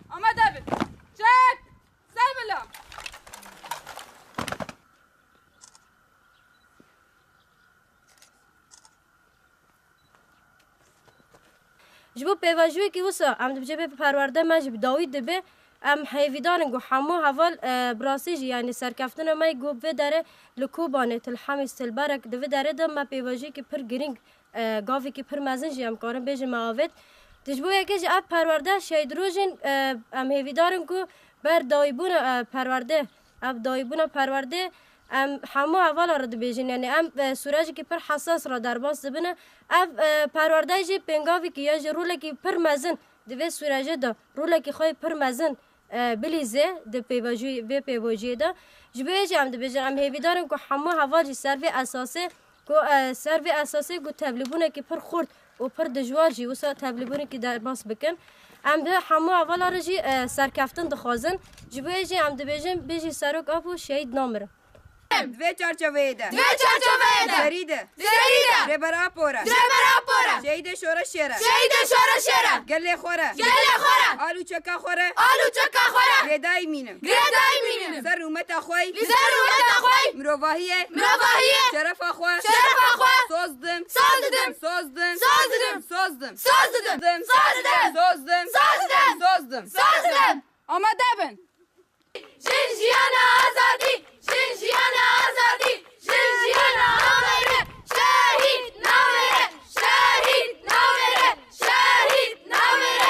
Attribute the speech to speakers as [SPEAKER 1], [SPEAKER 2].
[SPEAKER 1] آمده بید چک سر بلا
[SPEAKER 2] جبو پیواجوی که وسا ام دبجه به پرورده مجب داوید دبه ام حیویدان گو همو حوال براسیج یعنی سرکفتن مای گو به داره لکوبانه تل حمیس تل برک دوی داره دم ما پیواجوی که پر گرینگ گاوی که پر مزن جیم کارم بیج معاود دجبو یکیش اب پرورده شاید روزین ام حیویدان گو بر دایبون پرورده اب دایبون پرورده ام همو اول را بیجین یعنی ام سوراجی که پر حساس را در باز دبنه اب پرورده جی پنگاوی که یا روله که پر مزن دوی سوراجه دا روله که خواه پر مزن بلیزه ده پیواجوی به پیواجوی دا جبه جی ام ده بیجین ام هیوی دارم که همو هوا جی سروی اساسه گو تبلیبونه که پر خورد و پر دجوار جی وسا تبلیبونه که در باز بکن ام ده همو اول را جی سرکفتن دخوازن جبه جی ام ده بیجین بیجی سروک آبو شهید نامره
[SPEAKER 1] دوی چارچوه ده زریده ربرا پورا شهید شورا شیره گله خوره آلو چکا خوره گردای مینم سر رومت خوی مروواهیه شرف خواه سوزدم